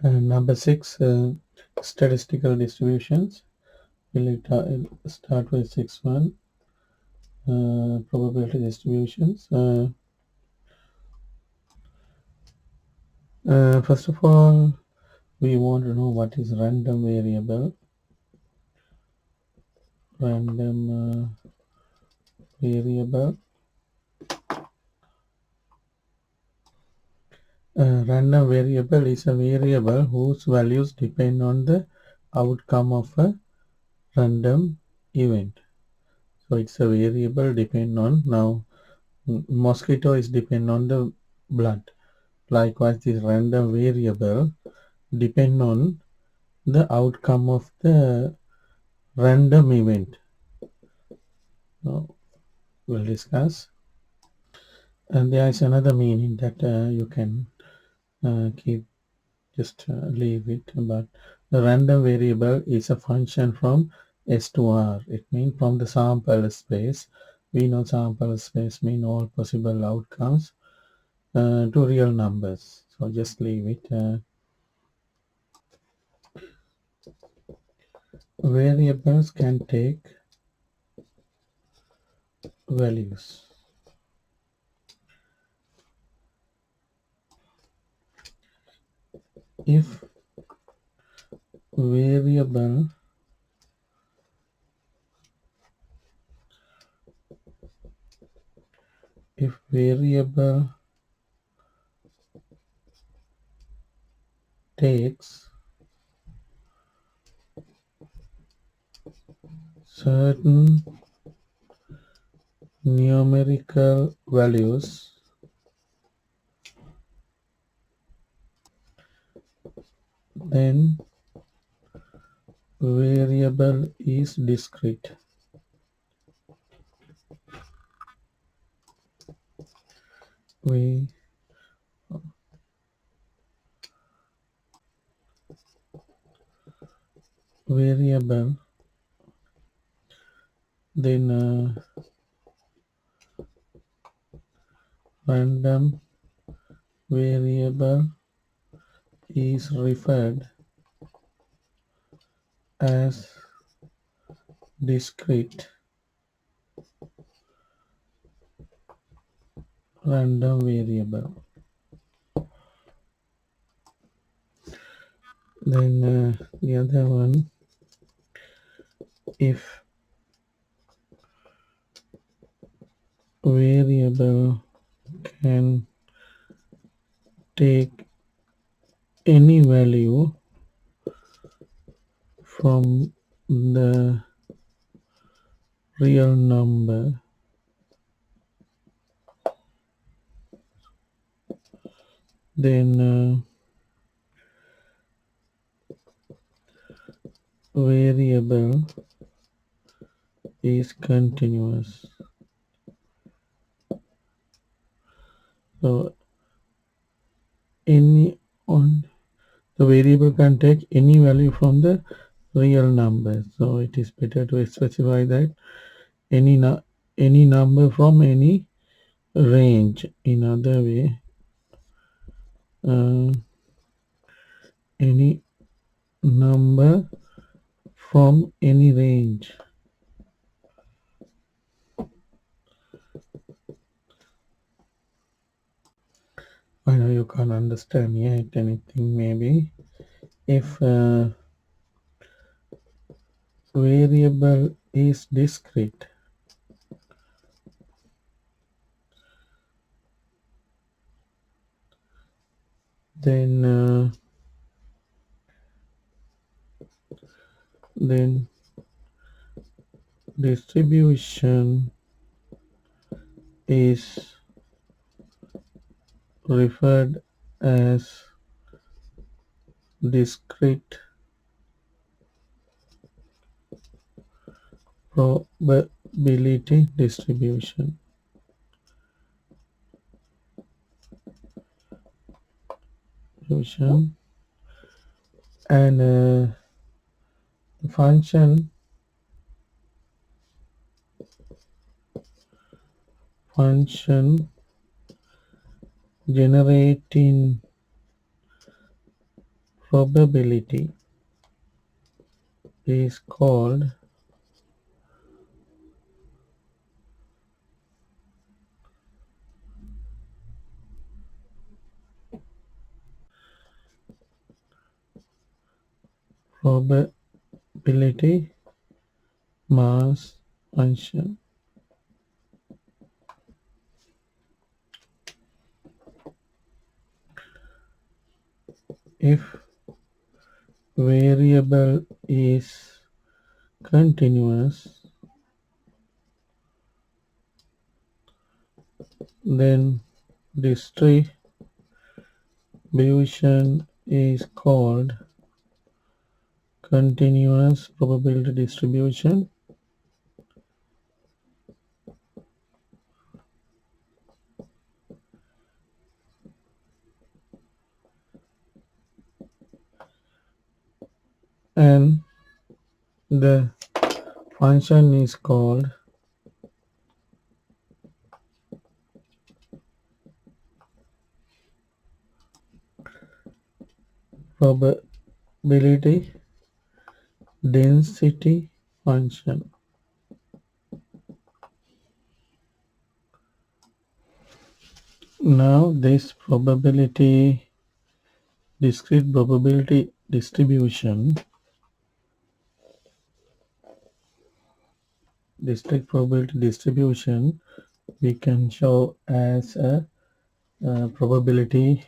Number six, statistical distributions. We'll start with six one, probability distributions. First of all, we want to know what is random variable. Random variable. Random variable is a variable whose values depend on the outcome of a random event. So it's a variable depend on now mosquito is depend on the blood. Likewise, this random variable depend on the outcome of the random event. Now, we'll discuss. And there is another meaning that you can keep just leave it. But the random variable is a function from S to R. It means from the sample space. We know sample space mean all possible outcomes to real numbers. So just leave it. Variables can take values. If variable if variable takes certain numerical values, then variable is discrete. We variable then random variable is referred as discrete random variable. Then the other one, if variable can take any value from the real number, then variable is continuous. So any on the variable can take any value from the real number. So it is better to specify that any any number from any range. In other way, uh, any number from any range. I know you can't understand yet anything maybe. If variable is discrete, then then distribution is referred as discrete probability distribution. And function generating probability is called probability mass function. If variable is continuous, then distribution is called continuous probability distribution. And the function is called probability density function. Now this discrete probability distribution, we can show as a probability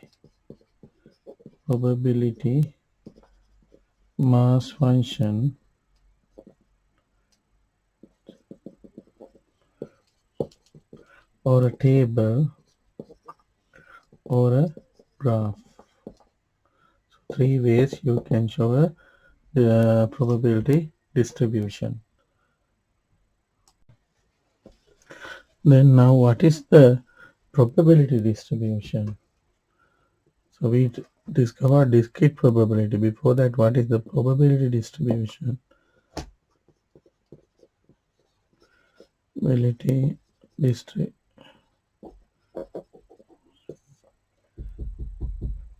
mass function or a table or a graph. Three ways you can show the probability distribution. Then now what is the probability distribution? So we discovered discrete probability. Before that, what is the probability distribution? Probability distribution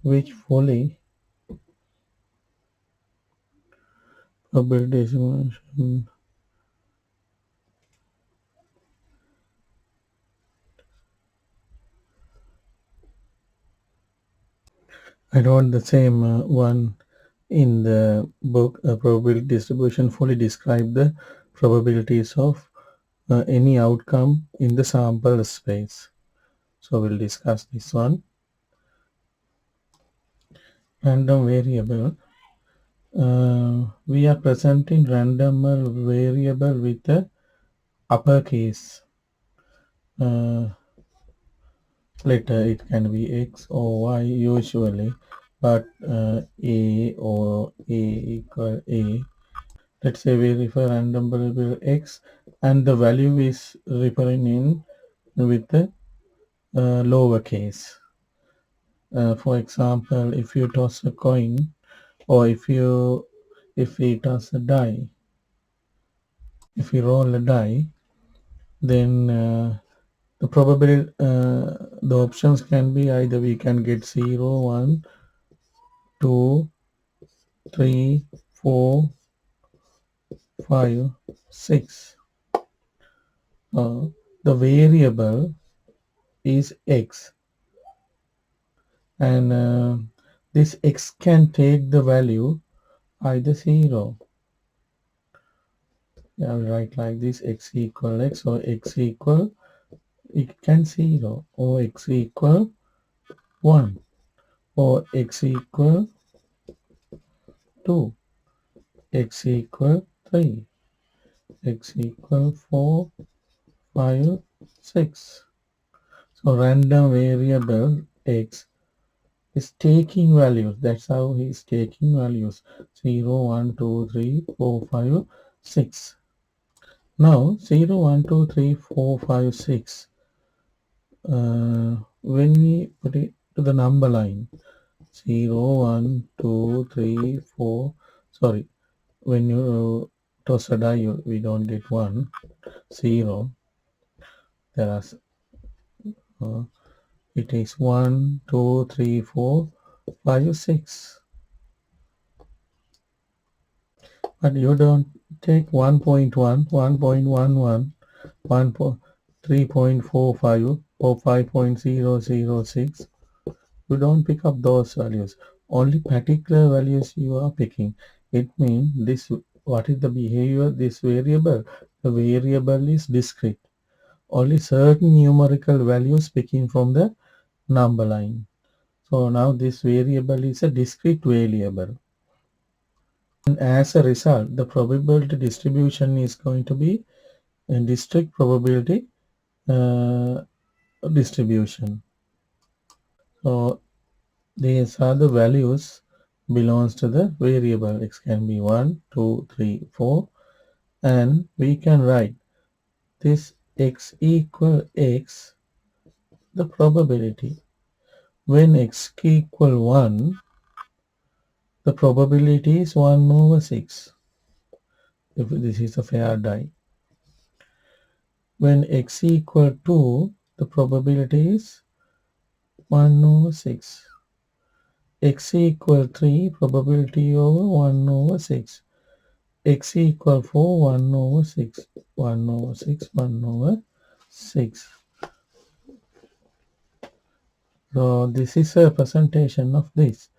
which fully probability distribution. I wrote the same one in the book. Probability distribution fully describe the probabilities of any outcome in the sample space. So we'll discuss this one. Random variable. We are presenting random variable with a uppercase letter. It can be X or Y usually, but A or A equal A. Let's say we refer random variable X and the value is referring in with the lowercase. For example, if you toss a coin or if we toss a die, if we roll a die, then the probability the options can be either we can get 0, 1, 2, 3, 4, 5, 6. The variable is X, and this X can take the value either 0. I'll write like this: X equal X, or X equal, it can 0, or X equal 1, or X equal 2, X equal 3, X equal 4, 5, 6. So random variable X is taking values. That's how he is taking values: 0, 1, 2, 3, 4, 5, 6. Now 0, 1, 2, 3, 4, 5, 6. When we put it to the number line, 0, 1, 2, 3, 4. Sorry, when you toss a die, we don't get 1, 0. There are it is 1, 2, 3, 4, 5, 6. But you don't take 1.1, 1.11, 3.45 or 5.006. You don't pick up those values. Only particular values you are picking. It means this, what is the behavior this variable? The variable is discrete. Only certain numerical values picking from the number line. So now this variable is a discrete variable. And as a result, the probability distribution is going to be a discrete probability uh, distribution. So these are the values belongs to the variable. X can be 1, 2, 3, 4, and we can write this x equal x, the probability. When x equal 1, the probability is 1 over 6, if this is a fair die. When x equal 2, the probability is 1 over 6. X equal 3, probability over 1 over 6. X equal 4, 1 over 6. 1 over 6, 1 over 6. So this is a presentation of this.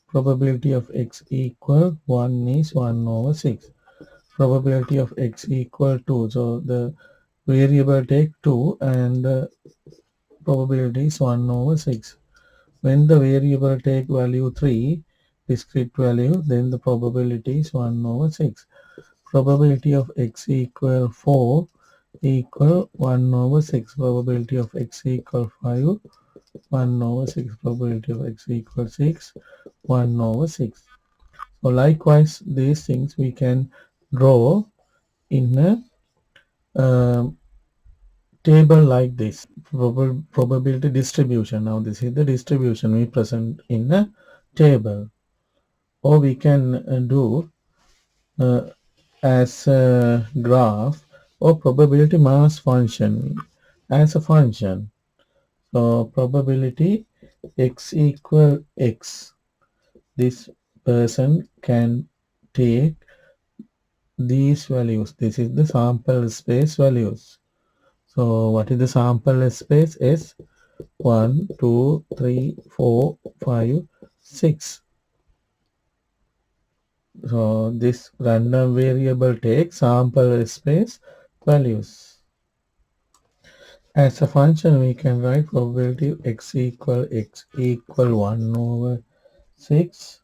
Probability of x equal 1 is 1 over 6. Probability of x equal 2. So the variable take 2 and the probability is 1 over 6. When the variable take value 3, discrete value, then the probability is 1 over 6. Probability of x equal 4 equal 1 over 6. Probability of x equal 5, 1 over 6. Probability of x equal 6, 1 over 6. So likewise, these things we can draw in a table like this. Probability distribution. Now this is the distribution we present in a table. Or we can do uh, as a graph or probability mass function as a function. So probability x equal x. This person can take these values. This is the sample space values. So what is the sample space? Is 1, 2, 3, 4, 5, 6. So this random variable takes sample space values. As a function, we can write probability x equal 1 over 6,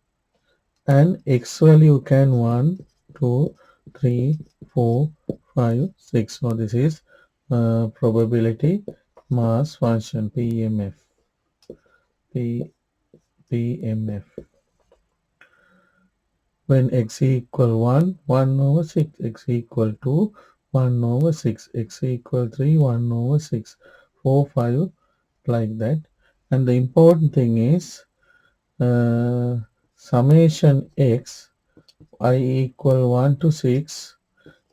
and x value can 1, 2, 3, 4, 5, 6. So this is probability mass function PMF. PMF. When x equal 1, 1 over 6, x equal 2, 1 over 6, x equal 3, 1 over 6, 4, 5, like that. And the important thing is summation x, I equal 1 to 6,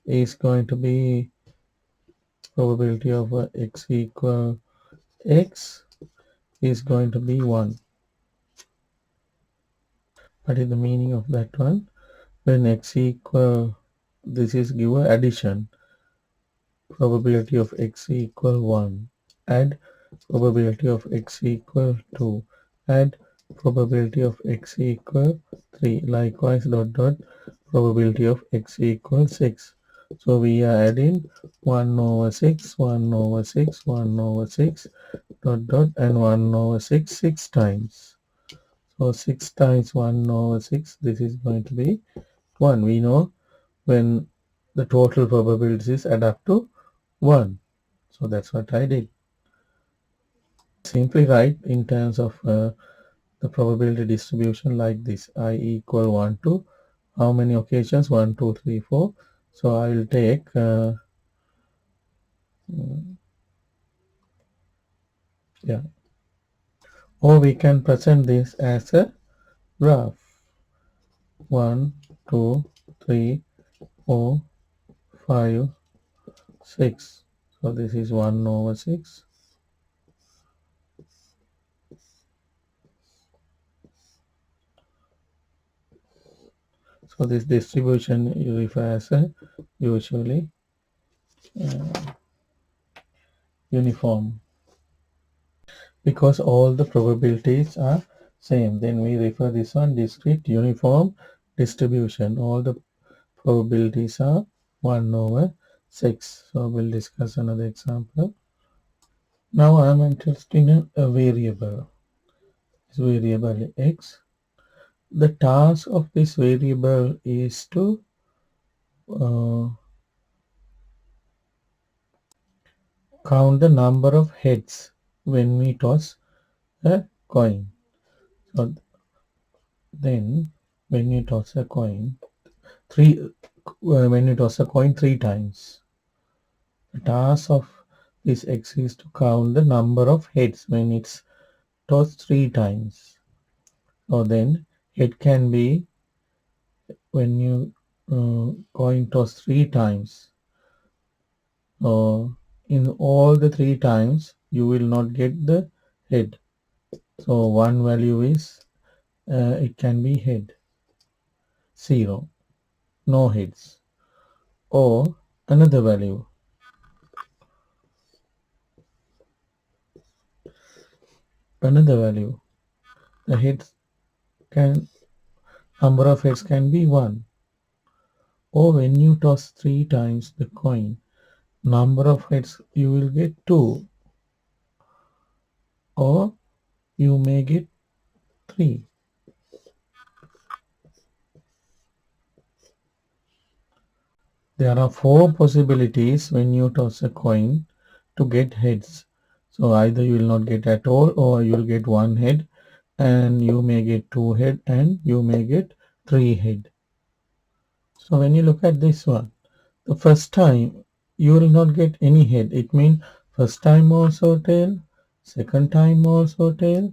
is going to be probability of x equal x is going to be 1. What is the meaning of that one? When x equal, this is give addition, probability of x equal 1, add probability of x equal 2, add probability of x equal 3, likewise dot dot probability of x equal 6. So we are adding 1 over 6, 1 over 6, 1 over 6 dot dot and 1 over 6 6 times. So 6 times 1 over 6, this is going to be 1. We know when the total probabilities add up to 1. So that's what I did. Simply write in terms of the probability distribution like this. I equal 1 to how many occasions? 1, 2, 3, 4. So I will take yeah. Or we can present this as a graph. 1, 2, 3, 4, 5, 6. So this is 1 over 6. So this distribution you refer as a usually uniform because all the probabilities are same. Then we refer this one discrete uniform distribution. All the probabilities are 1 over 6. So we'll discuss another example. Now I'm interested in a variable. This variable x. The task of this variable is to uh, count the number of heads when we toss a coin. So then when you toss a coin, when you toss a coin 3 times, the task of this x is to count the number of heads when it's tossed 3 times. So then it can be when you coin toss 3 times. In all the 3 times, you will not get the head. So one value is it can be head 0, no heads, or another value. Another value. The heads can number of heads can be 1. Or when you toss 3 times the coin, number of heads you will get 2, or you may get 3. There are 4 possibilities when you toss a coin to get heads. So either you will not get at all, or you will get 1 head, and you may get 2 head, and you may get 3 head. So when you look at this one, the first time you will not get any head. It means first time also tail, second time also tail,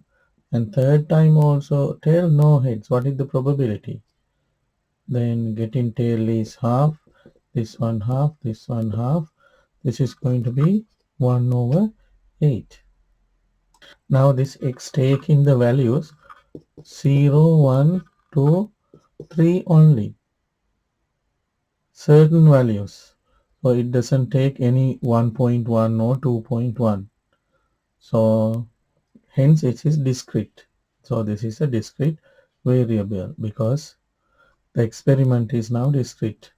and third time also tail, no heads. What is the probability? Then getting tail is half, this one half, this one half. This is going to be 1 over 8. Now this x taking the values 0, 1, 2, 3 only. Certain values. So it doesn't take any 1.1 or 2.1. So hence it is discrete. So this is a discrete variable because the experiment is now discrete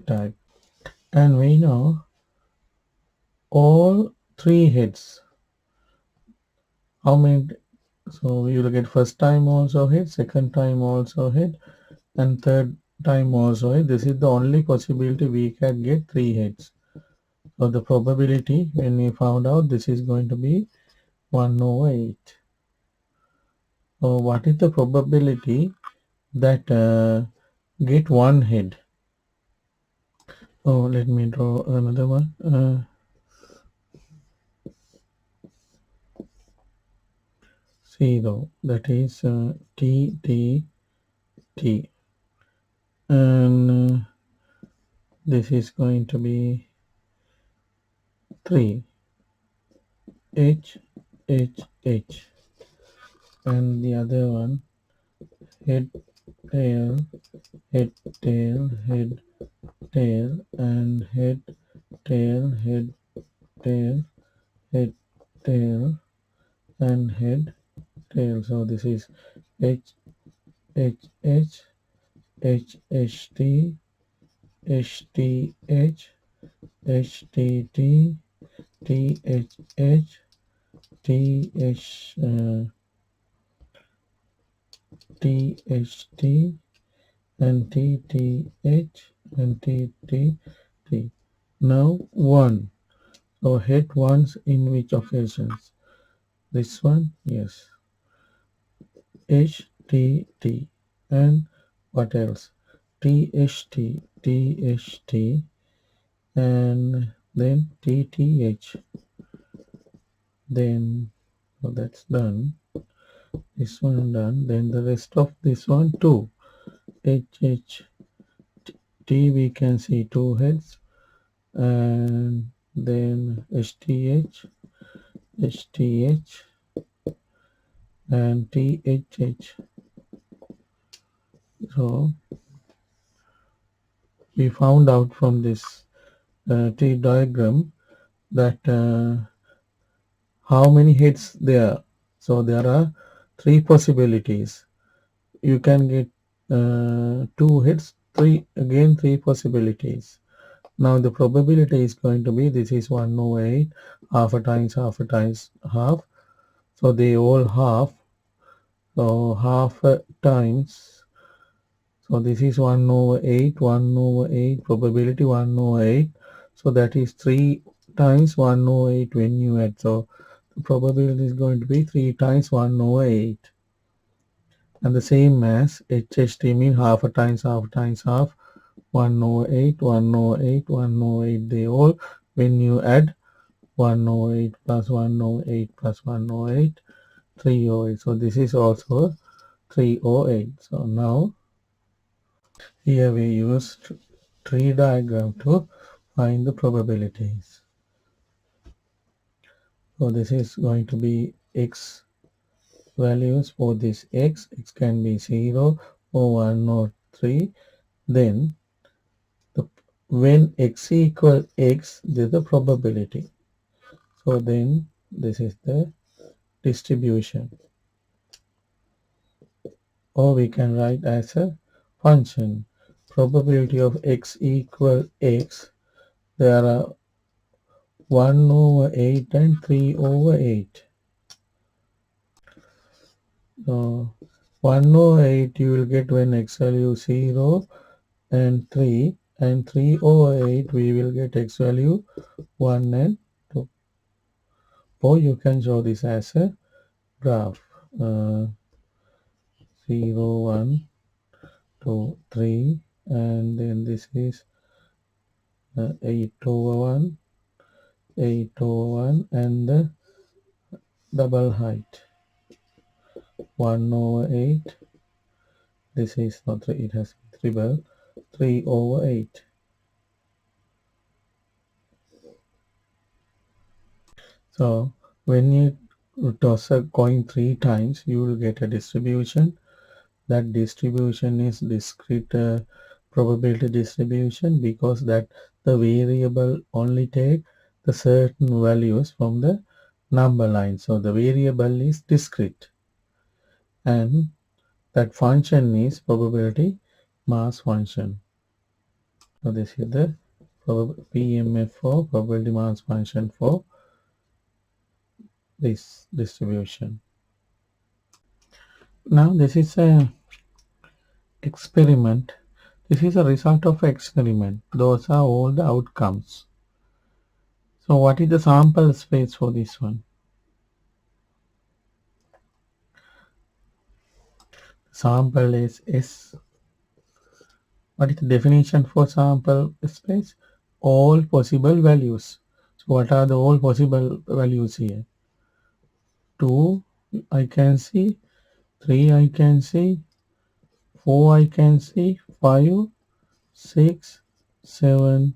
type. And we know all 3 heads. How many? So we will get first time also head, second time also head, and third time also head. This is the only possibility we can get 3 heads. So the probability when we found out this is going to be 1 over 8. So what is the probability that get 1 head? Oh, let me draw another one. 0. That is T, T, T. And this is going to be 3. H, H, H. And the other one, head, tail, head, tail, head, tail, and head, tail, head, tail, head, tail, and head, tail. So this is H, H, H, H, H, T, H, T, H, H, T, T, T, H, H, T, H, T, H, T, and T, T, H, and T, T, T. Now 1. So head once in which occasions? This one? Yes. H, T, T. And what else? T, H, T, T, H, T. And then T, T, H. Then, so that's done. This one done. Then the rest of this one too. H, H, T, we can see 2 heads. And then HTH, HTH, and THH. So we found out from this tree diagram that how many heads there are. So there are three possibilities. You can get two heads, three possibilities. Now the probability is going to be, this is 1 over 8, half a times half. So they all half. So half a times. So this is 1 over 8, 1 over 8, probability 1 over 8. So that is 3 times 1 over 8 when you add. So the probability is going to be 3 times 1 over 8. And the same as HHT mean half a times half, 1 over 8, 1 over 8, 1 over 8. They all, when you add 1 over 8 plus 1 over 8 plus 1 over 8, 3 over 8. So this is also 3 over 8. So now here we use tree diagram to find the probabilities. So this is going to be x values for this x. X can be 0 or 1 or 3. Then the, when x equal x, this is the probability. So then this is the distribution. Or we can write as a function. Probability of x equal x. There are 1 over 8 and 3 over 8. So 1 over 8 you will get when x value 0 and 3, and 3 over 8 we will get x value 1 and 2. Or you can show this as a graph. 0, 1, 2, 3, and then this is 8 over 1, 8 over 1, and the double height 1 over 8. This is not 3, it has triple 3 over 8. So when you toss a coin 3 times, you will get a distribution. That distribution is discrete probability distribution, because that the variable only take the certain values from the number line. So the variable is discrete, and that function is probability mass function. So this is the PMF for probability mass function for this distribution. Now this is a experiment. This is a result of experiment. Those are all the outcomes. So what is the sample space for this one? Sample is S. What is the definition for sample space? All possible values. So what are the all possible values here? 2 I can see, 3 I can see, 4 I can see, 5, 6, 7,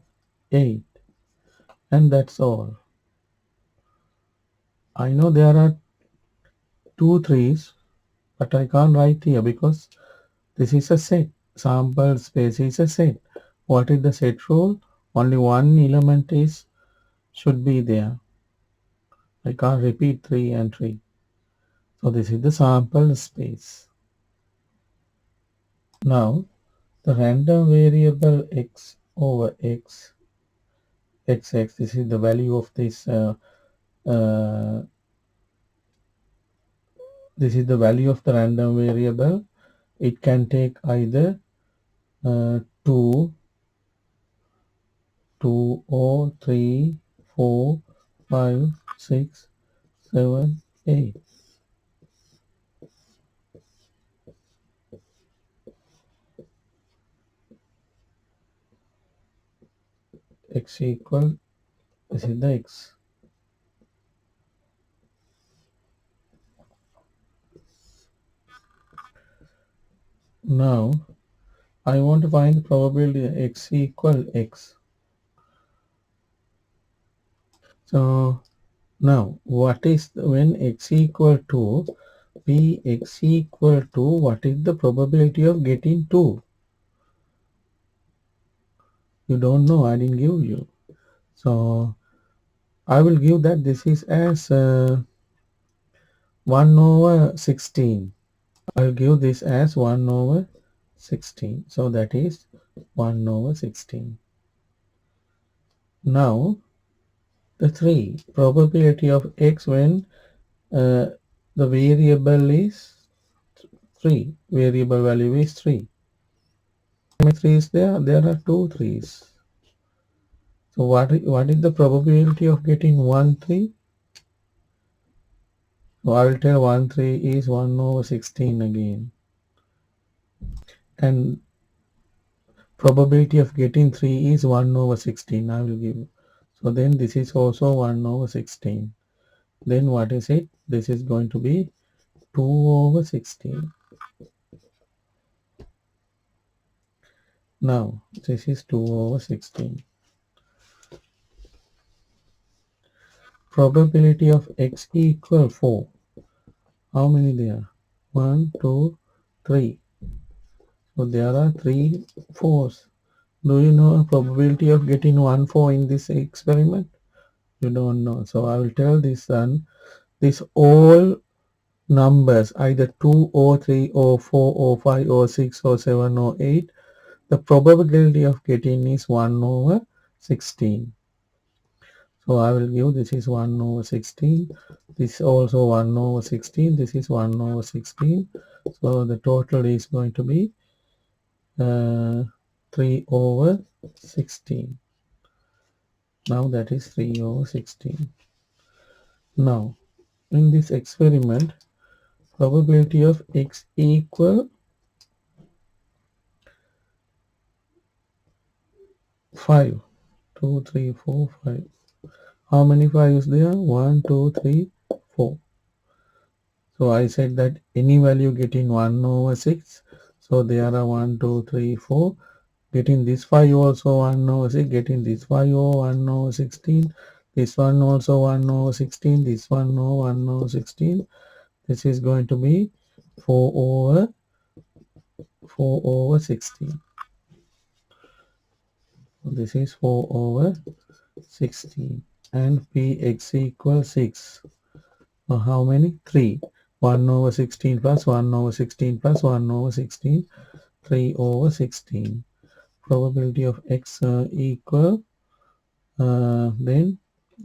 8. And that's all. I know there are 2 threes, but I can't write here because this is a set. Sample space is a set. What is the set rule? Only one element is should be there. I can't repeat 3 and 3. So this is the sample space. Now the random variable x over x, xx, this is the value of this this is the value of the random variable. It can take either 2, 2 or 3, 4, 5, 6, 7, 8. X equal, this is the x. Now I want to find the probability x equal x. So now what is when x equal to p x equal to, what is the probability of getting 2? You don't know, I didn't give you. So I will give that this is as 1 over 16. I'll give this as 1 over 16. So that is 1 over 16. Now the 3 probability of x when uh, the variable is 3. Variable value is 3. How many 3's there? There are 2 3's. So what is the probability of getting 1 3? So I will tell 1 3 is 1 over 16 again. And probability of getting 3 is 1 over 16. I will give. So then this is also 1 over 16. Then what is it? This is going to be 2 over 16. Now this is 2 over 16. Probability of x equal 4. How many there? 1, 2, 3. So there are 3 4's. Do you know a probability of getting 1 4 in this experiment? You don't know. So I will tell this one, this all numbers either 2 or 3 or 4 or 5 or 6 or 7 or 8, the probability of getting is 1 over 16. So I will give this is 1 over 16. This also 1 over 16. This is 1 over 16. So the total is going to be 3 over 16. Now that is 3 over 16. Now in this experiment, probability of x equal 5. 2, 3, 4, 5. How many 5's there? 1, 2, 3, 4. So I said that any value getting 1 over 6. So there are 1, 2, 3, 4. Getting this 5 also 1 over 6. Getting this 5 over 1 over 16. This one also 1 over 16. This one over 1 over 16. This is going to be 4 over 16. So this is 4 over 16. And px equals 6. So how many? 3. 1 over 16 plus 1 over 16 plus 1 over 16. 3 over 16. Probability of x equal then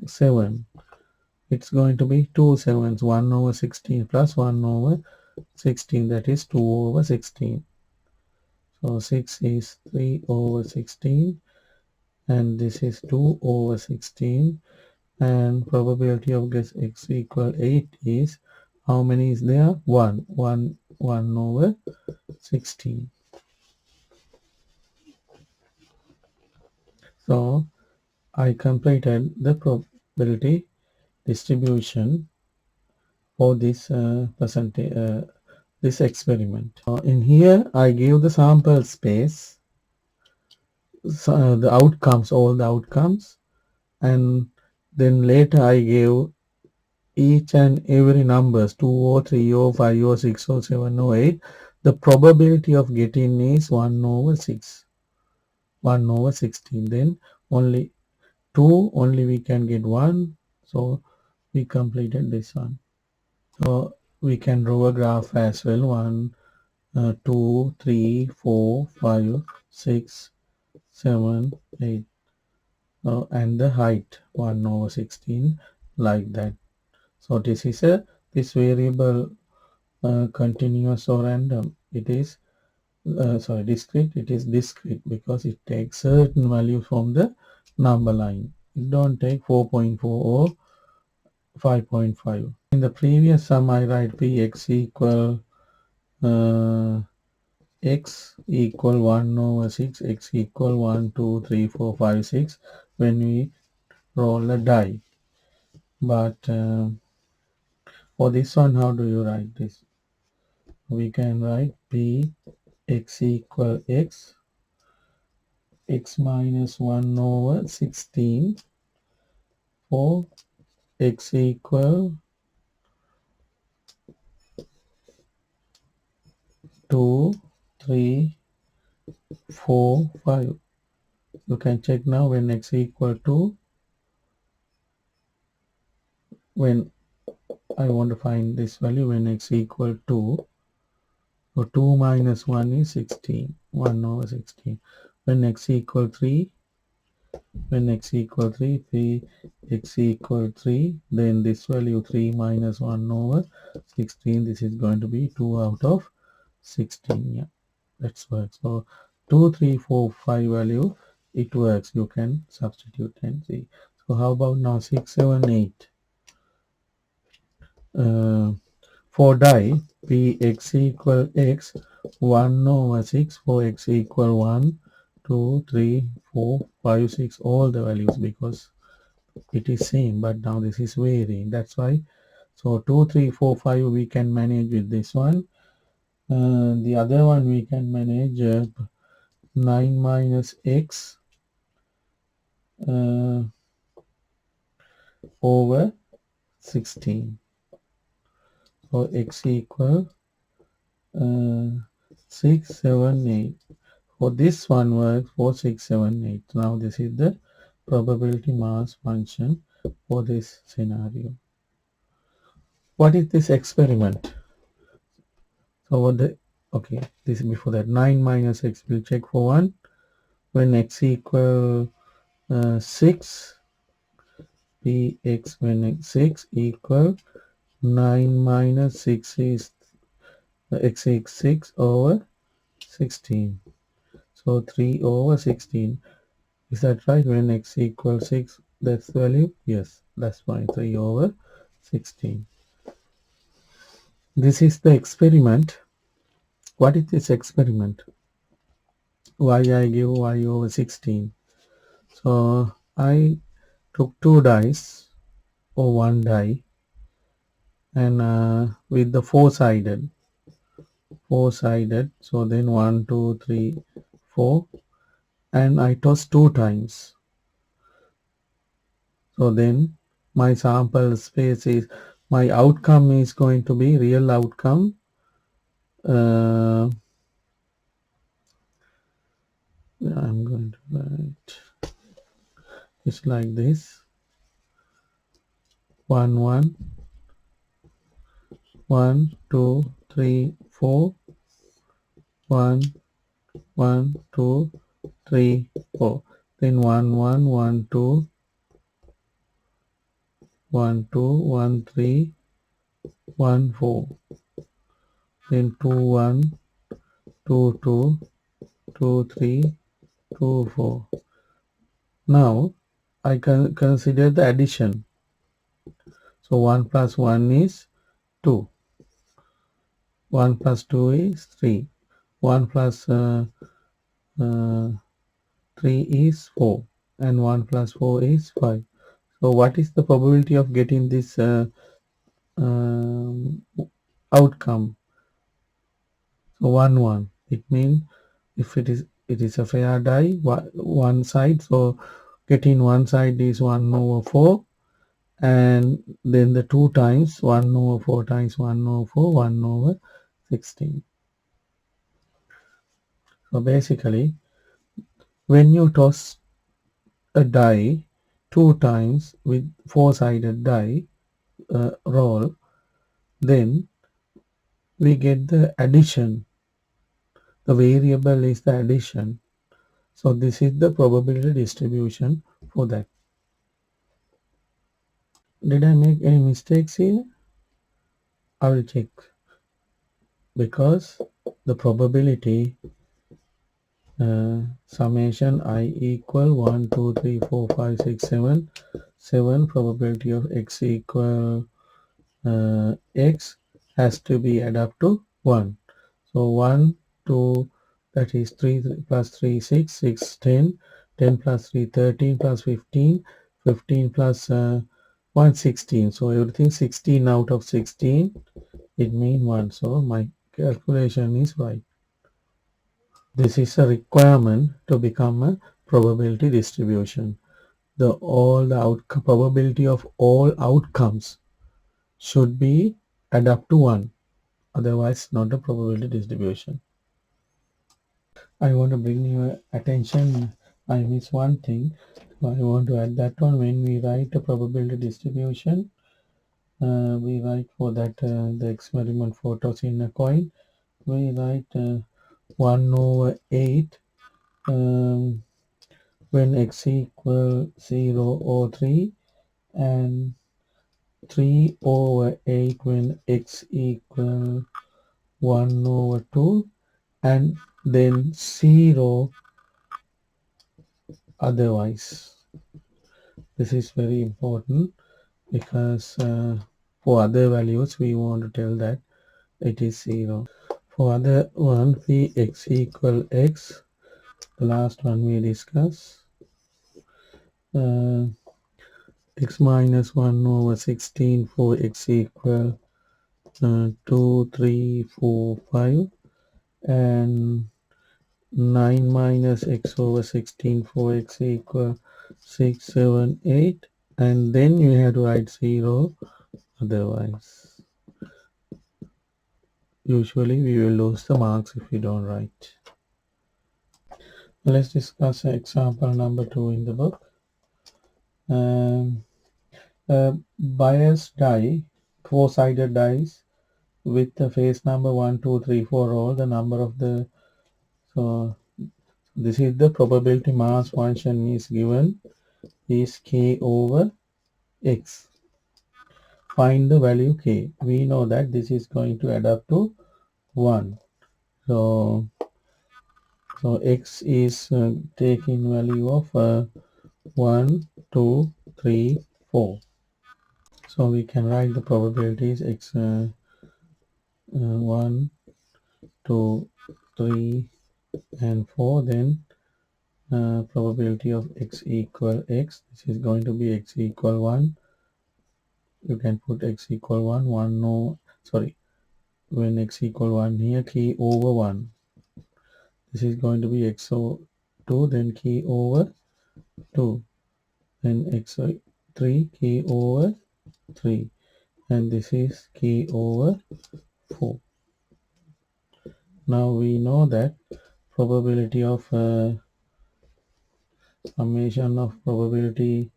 7. It's going to be 2 sevens. 1 over 16 plus 1 over 16. That is 2 over 16. So 6 is 3 over 16. And this is 2 over 16. And probability of guess x equal 8 is how many is there? 1 over 16. So I completed the probability distribution for this this experiment. In here I give the sample space, the outcomes, all the outcomes, and then later I gave each and every numbers 2 or 3 or 5 or 6 or 7 or 8. The probability of getting is 1 over 6, 1 over 16. Then only 2 only we can get 1. So we completed this one. So we can draw a graph as well. 1, 2, 3, 4, 5, 6, 7, 8. And the height 1 over 16 like that. So this is this variable continuous or random. It is sorry, discrete. It is discrete because it takes certain value from the number line. It don't take 4.4 or 5.5. In the previous sum I write px equal x equal 1 over 6, x equal 1 2 3 4 5 6 when we roll a die. But for this one, how do you write this? We can write p x equal x minus 1 over 16 for x equal 2 3 4 5. You can check now when x equal to, when I want to find this value when x equal to, so 2 minus 1 is 16, 1 over 16. When x equal 3, when x equal 3, 3 x equal 3, then this value 3 minus 1 over 16, this is going to be 2 out of 16. Yeah, that's work. So 2, 3, 4, 5 value, it works. You can substitute and see. So how about now 6, 7, 8? For die px equal x 1 over 6 for x equal 1 2 3 4 5 6 all the values, because it is same but now this is varying, that's why. So 2 3 4 5 we can manage with this one. The other one we can manage 9 minus x uh, over 16. So x equal uh, 6 7 8. For this one works for 6 7 8. Now this is the probability mass function for this scenario. What is this experiment? So what the, okay, this is before that. 9 minus x, we'll check for 1. When x equal 6, px when x 6 equal 9 minus 6 is x is 6 over 16. So 3 over 16. Is that right? When x equals 6, that's the value? Yes, that's fine. 3 over 16. This is the experiment. What is this experiment? Why I give y over 16? So I took 2 dice or 1 die, and with the four-sided. So then 1, 2, 3, 4, and I toss 2 times. So then my sample space is, my outcome is going to be real outcome. I'm going to write it's like this: 1 1 1 2 3 4 1 1 2 3 4. Then 1 1 1 2 1 2 1 3 1 4. Then 2 1 2 2 2 3 2 4. Now I can consider the addition. So 1 plus 1 is 2. 1 plus 2 is 3. 1 plus uh, 3 is 4. And 1 plus 4 is 5. So what is the probability of getting this um, outcome? So 1 1. It means if it is a fair die, one side. So getting one side is 1 over 4. And then the 2 times 1 over 4 times 1 over 4, 1 over 16. So basically, when you toss a die 2 times with 4-sided die roll, then we get the addition. The variable is the addition. So this is the probability distribution for that. Did I make any mistakes here? I will check, because the probability summation I equal 1 2 3 4 5 6 7 7 probability of x equal x has to be add up to 1. So 1 2, that is 3 plus 3 6 6 10, 10 plus 3 13 plus 15, 15 plus 1 16. So everything 16 out of 16, it means 1. So my calculation is right. This is a requirement to become a probability distribution. The probability of all outcomes should be add up to 1. Otherwise not a probability distribution. I want to bring your attention I miss one thing. So I want to add that one. When we write a probability distribution, we write for that the experiment photos in a coin. We write 1 over 8 um, when x equal 0 or 3, and 3 over 8 when x equal 1 over 2, and then 0 otherwise. This is very important because for other values we want to tell that it is 0. For other one, p x equal x, the last one we discuss, uh, x minus 1 over 16 for x equal 2, 3, 4, 5, and 9 minus x over 16 for x equal 6, 7, 8, and then you have to write 0 otherwise. Usually we will lose the marks if we don't write. Let's discuss example number 2 in the book. Bias die, four-sided dice with the face number 1, 2, 3, 4 roll, the number of the, so this is the probability mass function is given is k over x. Find the value k. We know that this is going to add up to 1. So x is taking value of 1, 2, 3, 4. So we can write the probabilities x 1, 2, 3, and 4. Then probability of x equal x. This is going to be x equal 1. You can put x equal 1, 1, no, sorry, when x equal 1 here, k over 1. This is going to be x over 2, then k over 2, then x 3, k over 3, and this is k over 4. Now we know that probability of summation of probability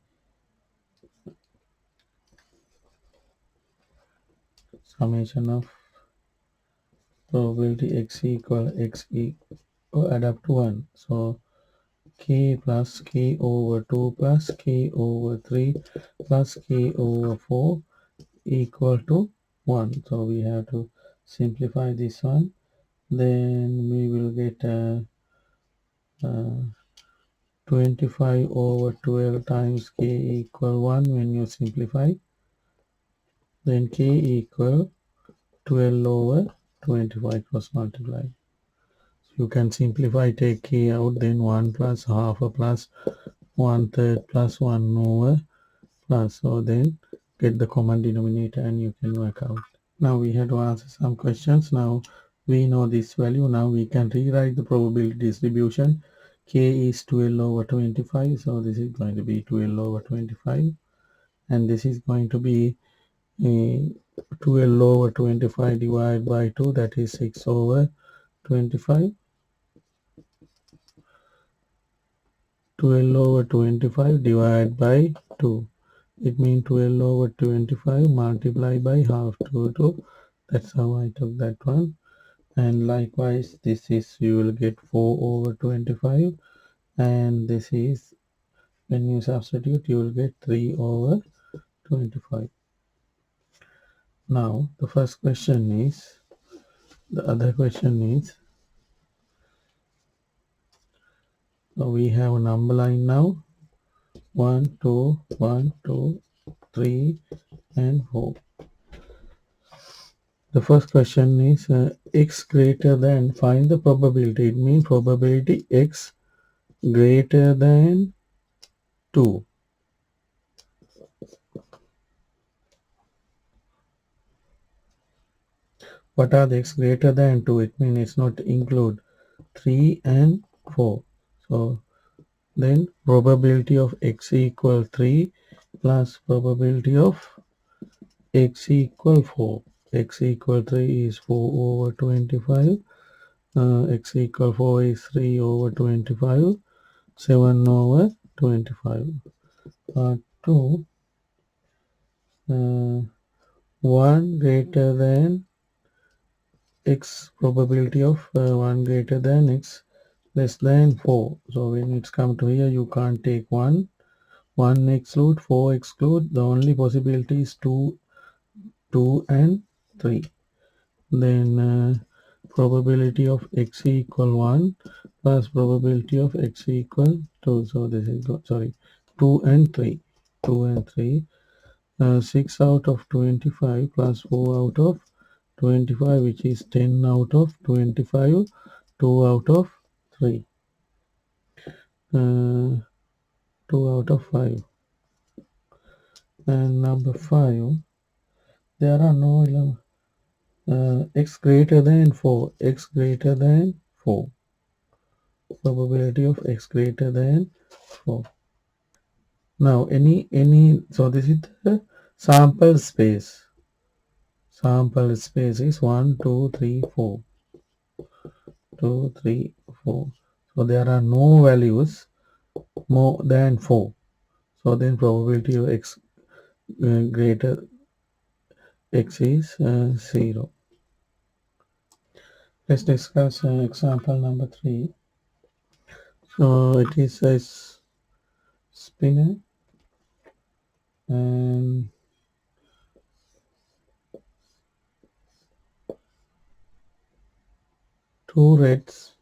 x equal x add up to 1. So k plus k over 2 plus k over 3 plus k over 4 equal to 1. So we have to simplify this one. Then we will get uh, 25 over 12 times k equal 1 when you simplify. Then k equal 12 over 25 cross multiply. You can simplify, take k out, then 1 plus half a plus 1/3 plus 1 over plus. So then get the common denominator and you can work out. Now we have to answer some questions. Now we know this value. Now we can rewrite the probability distribution. K is 12 over 25. So this is going to be 12 over 25. And this is going to be 12 over 25 divided by 2. That is 6 over 25. 12 over 25 divided by 2. It means 12 over 25 multiplied by half 2. That's how I took that one. And likewise, this is, you will get 4 over 25. And this is, when you substitute, you will get 3 over 25. Now, the first question is, the other question is, so we have a number line now. 1, 2, 1, 2, 3, and 4. The first question is x greater than, find the probability. It means probability x greater than 2. What are the x greater than 2? It means it's not include 3 and 4. So then probability of x equal 3 plus probability of x equal 4. X equal 3 is 4 over 25. X equal 4 is 3 over 25. 7 over 25. Part 2, 1 greater than x, probability of 1 greater than x less than 4. So when it's come to here, you can't take 1 exclude, 4 exclude. The only possibility is 2 and 3. Then probability of x equal 1 plus probability of x equal 2. So this is sorry, 2 and 3. 2 and 3. 6 out of 25 plus 4 out of 25, which is 10 out of 25, 2 out of 3, 2 out of 5. And number 5, there are no x greater than 4, x greater than 4, probability of x greater than 4. Now so this is the sample space. Sample space is 1, 2, 3, 4. 2, 3, 4. So there are no values more than 4. So then probability of x greater x is 0. Let's discuss example number 3. So it is a spinner and two reds,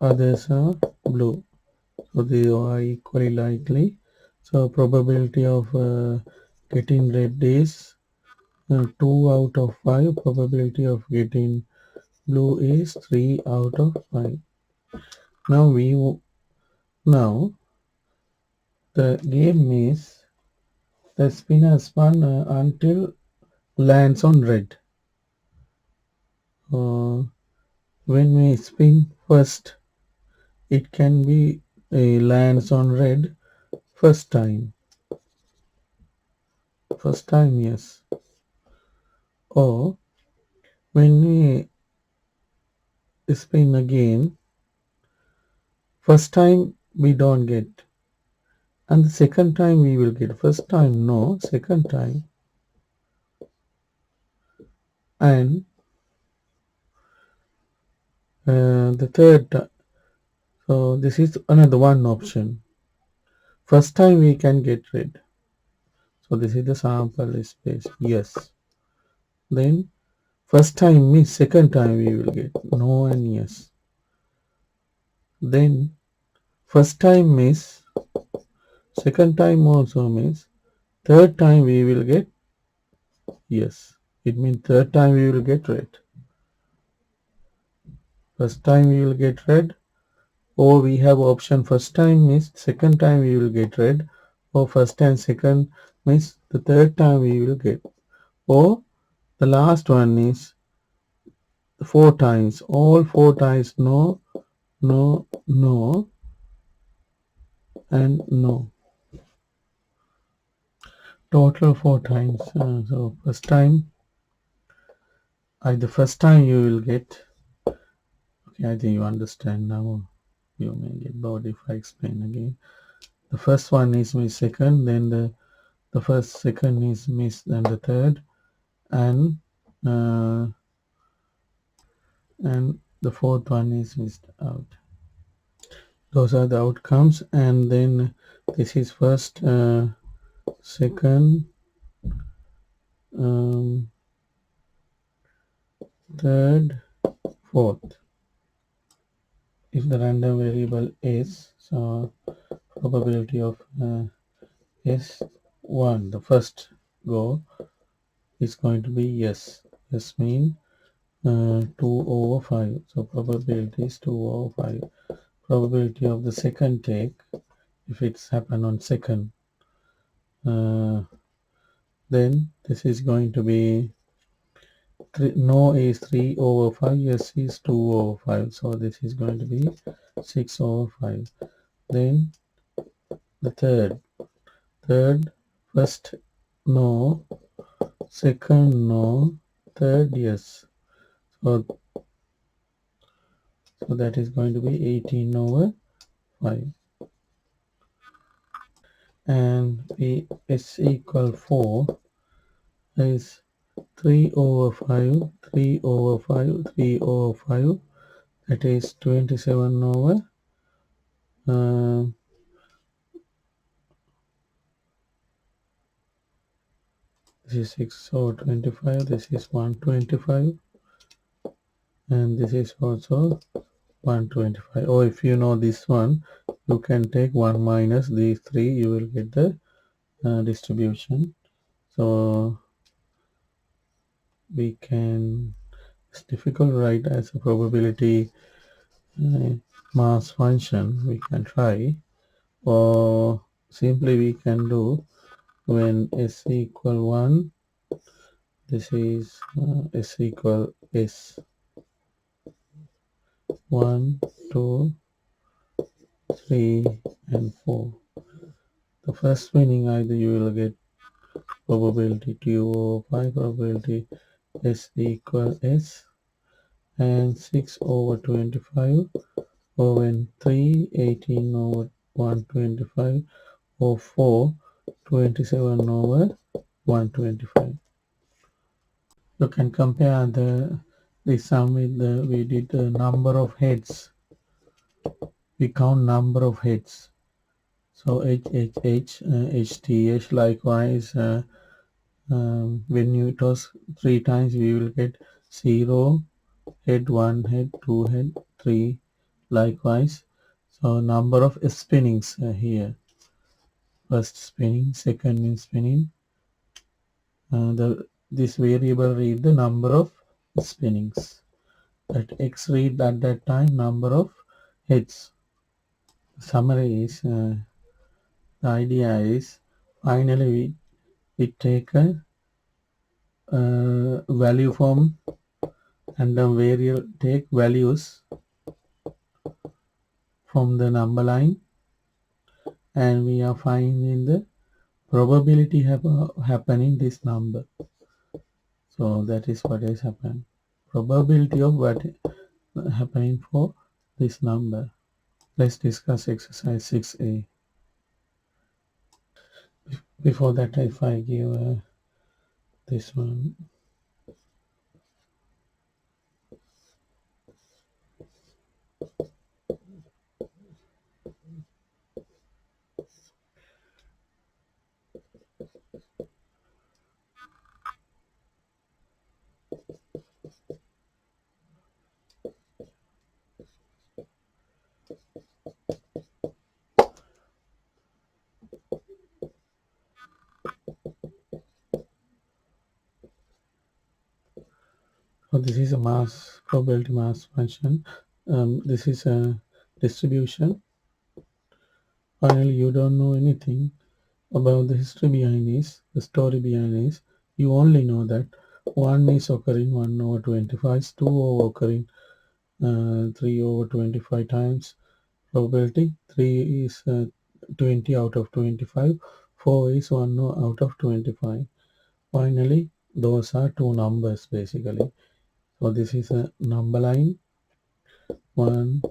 others are blue. So they are equally likely. So probability of getting red is 2 out of 5. Probability of getting blue is 3 out of 5. Now the game is the spinner spun until lands on red. When we spin first, it can be lands on red first time. First time, yes. Or when we spin again, first time we don't get, and the second time we will get. First time no, second time, and the third time. So this is another one option. First time we can get red. So this is the sample space. Yes. Then first time means second time we will get no and yes. Then first time miss, second time also miss, third time we will get yes. It means third time we will get red. First time we will get red, or we have option first time miss, second time we will get red, or first and second miss, the third time we will get, or the last one is 4 times, all 4 times no, no, no, and no. Total 4 times. So the first time you will get. Okay, I think you understand now. You may get bored if I explain again. The first one is miss second, then the first second is miss, then the third, and uh, and the fourth one is missed out. Those are the outcomes, and then this is first, second, um, third, fourth. If the random variable is, so probability of is 1, the first go is going to be yes. Yes mean 2 over 5. So probability is 2 over 5. Probability of the second take, if it's happened on second, uh, then this is going to be no is 3 over 5, yes is 2 over 5. So this is going to be 6 over 5. Then the third, first no, second no, third yes. So that is going to be 18 over 5. And P is equal 4 is 3 over 5, 3 over 5, 3 over 5, that is 27 over uh, this is 6 over 25, this is 125, and this is also 125. Or if you know this one, you can take 1 minus these 3, you will get the distribution. So we can, it's difficult to write as a probability uh, mass function, we can try, or simply we can do when s equal 1, this is s equal s 1, 2, 3, and 4. The first meaning either you will get probability 2 over 5, probability s equal s, and 6 over 25, or when 3, 18 over 125, or 4, 27 over 125. You can compare the sum with the, we did the number of heads. We count number of heads. So HTH likewise, when you toss 3 times, we will get 0, head, 1 head, 2 head, 3 likewise. So number of spinnings here. First spinning, second spinning. This variable read the number of spinnings. That X read at that time number of heads. Summary is the idea is finally we take a value from and the variable take values from the number line, and we are finding the probability happening this number. So that is what has happened. Probability of what happening for this number. Let's discuss exercise 6a. Before that, if I give this one, so this is a mass probability mass function. This is a distribution. Finally, you don't know anything about the history behind this, the story behind this. You only know that 1 is occurring 1 over 25, 2 over occurring 3 over 25 times probability, 3 is 20 out of 25, 4 is 1 out of 25. Finally, those are two numbers basically. So this is a number line 1,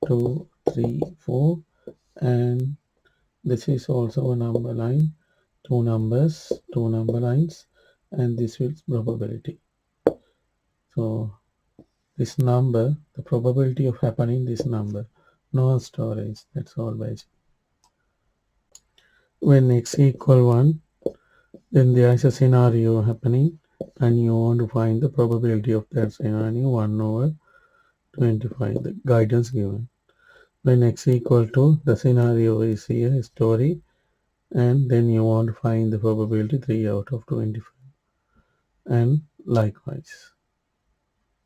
2, 3, 4, and this is also a number line, two numbers, two number lines, and this is probability. So this number, the probability of happening this number, no storage, that's all basic. When x equal 1, then there is a scenario happening and you want to find the probability of that scenario 1 over 25, the guidance given. When x equal to, the scenario is here, a story, and then you want to find the probability 3 out of 25, and likewise.